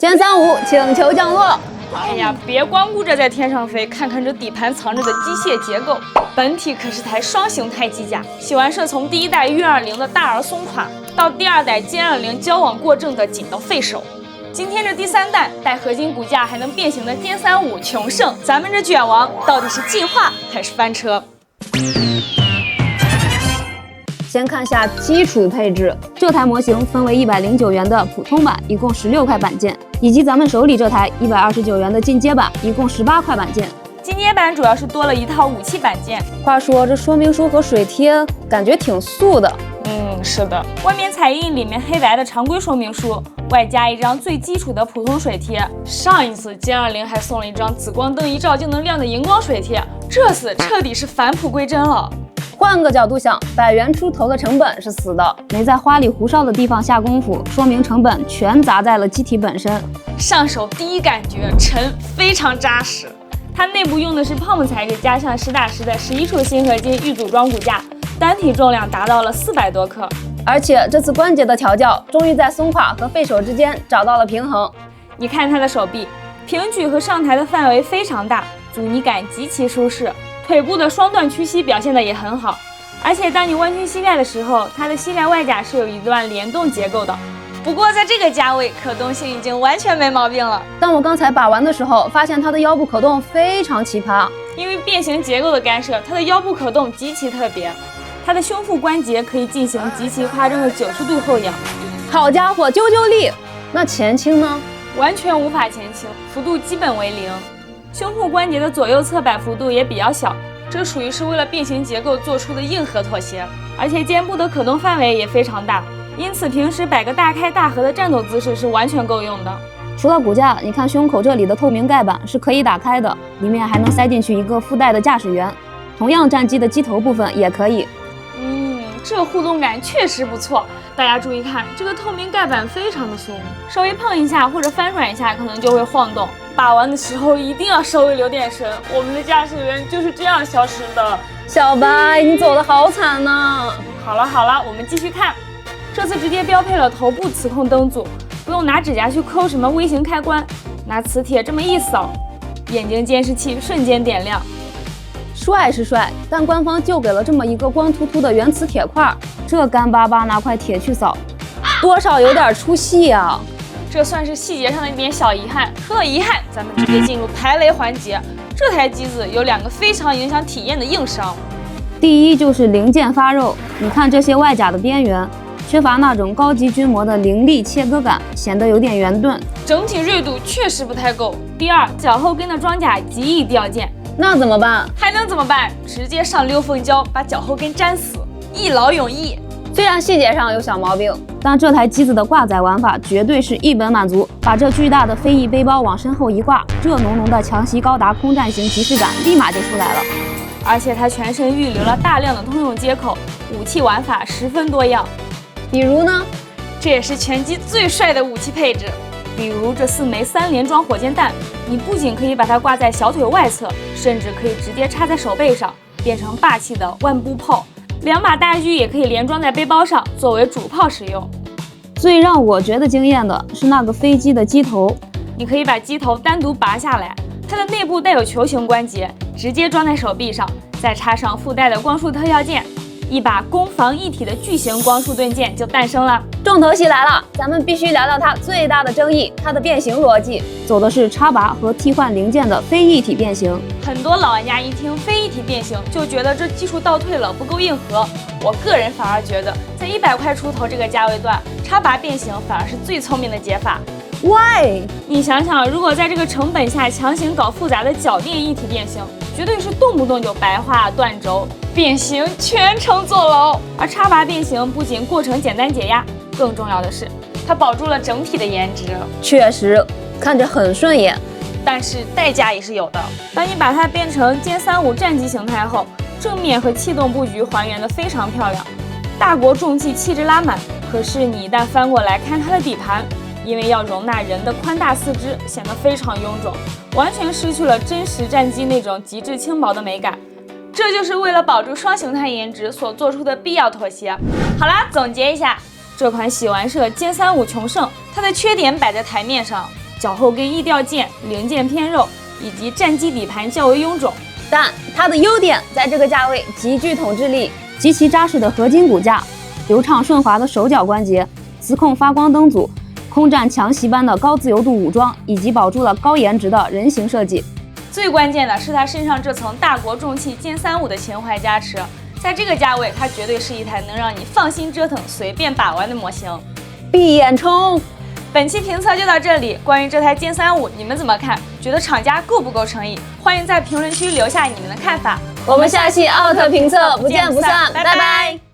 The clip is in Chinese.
歼35请求降落。哎呀，别光顾着在天上飞，看看这底盘藏着的机械结构。本体可是台双形态机甲，喜完社从第一代运20的大而松垮，到第二代歼20交往过正的紧到废手。今天这第三弹带合金骨架还能变形的歼35穷胜，咱们这卷王到底是进化还是翻车？先看下基础配置，这台模型分为109元的普通版，一共16块板件，以及咱们手里这台129元的进阶版，一共18块板件。进阶版主要是多了一套武器板件。话说这说明书和水贴感觉挺素的。是的，外面彩印，里面黑白的常规说明书，外加一张最基础的普通水贴。上一次歼20还送了一张紫光灯一照就能亮的荧光水贴，这次彻底是返璞归真了。换个角度想，100元出头的成本是死的，没在花里胡哨的地方下功夫，说明成本全砸在了机体本身。上手第一感觉沉，非常扎实。它内部用的是泡沫材质加上实打实的11处锌合金预组装骨架，单体重量达到了400多克。而且这次关节的调教，终于在松垮和废手之间找到了平衡。你看它的手臂，平举和上抬的范围非常大，阻尼感极其舒适。腿部的双段屈膝表现的也很好，而且当你弯曲膝盖的时候，它的膝盖外甲是有一段联动结构的。不过在这个价位，可动性已经完全没毛病了。但我刚才把玩的时候，发现它的腰部可动非常奇葩，因为变形结构的干涉，它的腰部可动极其特别。它的胸腹关节可以进行极其夸张的90度后仰。好家伙，啾啾力！那前倾呢？完全无法前倾，幅度基本为0。胸腹关节的左右侧摆幅度也比较小，这属于是为了变形结构做出的硬核妥协。而且肩部的可动范围也非常大，因此平时摆个大开大合的战斗姿势是完全够用的。除了骨架，你看胸口这里的透明盖板是可以打开的，里面还能塞进去一个附带的驾驶员。同样战机的机头部分也可以。这互动感确实不错。大家注意看，这个透明盖板非常的松，稍微碰一下或者翻转一下，可能就会晃动。把玩的时候一定要稍微留点神，我们的驾驶员就是这样消失的。小白，你走的好惨呐！好了，我们继续看。这次直接标配了头部磁控灯组，不用拿指甲去抠什么微型开关，拿磁铁这么一扫，眼睛监视器瞬间点亮。帅是帅，但官方就给了这么一个光秃秃的原磁铁块，这干巴巴拿块铁去扫，多少有点出戏啊。这算是细节上的一点小遗憾。说到遗憾，咱们直接进入排雷环节。这台机子有2个非常影响体验的硬伤。第一就是零件发肉，你看这些外甲的边缘，缺乏那种高级军模的凌厉切割感，显得有点圆钝，整体锐度确实不太够。第二，脚后跟的装甲极易掉件。那怎么办？还能怎么办？直接上溜风胶，把脚后跟粘死，一劳永逸。虽然细节上有小毛病，但这台机子的挂载玩法绝对是一本满足。把这巨大的飞翼背包往身后一挂，这浓浓的强袭高达空战型即视感立马就出来了。而且它全身预留了大量的通用接口，武器玩法十分多样。比如呢？这也是全机最帅的武器配置。比如这4枚3连装火箭弹，你不仅可以把它挂在小腿外侧，甚至可以直接插在手背上，变成霸气的万步炮。2把大狙也可以连装在背包上，作为主炮使用。最让我觉得惊艳的是那个飞机的机头，你可以把机头单独拔下来，它的内部带有球形关节，直接装在手臂上，再插上附带的光束特效件，一把攻防一体的巨型光束盾剑就诞生了。重头戏来了，咱们必须聊聊它最大的争议，它的变形逻辑，走的是插拔和替换零件的非一体变形。很多老玩家一听非一体变形，就觉得这技术倒退了，不够硬核。我个人反而觉得，在100块出头这个价位段，插拔变形反而是最聪明的解法。Why？ 你想想，如果在这个成本下强行搞复杂的铰电一体变形，绝对是动不动就白化断轴，变形全程坐牢。而插拔变形不仅过程简单解压，更重要的是，它保住了整体的颜值。确实，看着很顺眼，但是代价也是有的。当你把它变成歼35战机形态后，正面和气动布局还原的非常漂亮，大国重器气质拉满。可是你一旦翻过来看它的底盘，因为要容纳人的宽大四肢，显得非常臃肿，完全失去了真实战机那种极致轻薄的美感。这就是为了保住双形态颜值所做出的必要妥协。好啦，总结一下，这款喜玩社歼35穷胜，它的缺点摆在台面上。脚后跟易掉件，零件偏肉，以及战机底盘较为臃肿。但它的优点在这个价位极具统治力，极其扎实的合金骨架，流畅顺滑的手脚关节，磁控发光灯组，空战强袭般的高自由度武装，以及保住了高颜值的人形设计。最关键的是它身上这层大国重器歼35的情怀加持，在这个价位，它绝对是一台能让你放心折腾、随便把玩的模型。闭眼冲！本期评测就到这里，关于这台歼35，你们怎么看？觉得厂家够不够诚意？欢迎在评论区留下你们的看法。我们下期奥特评测不见不散，拜拜。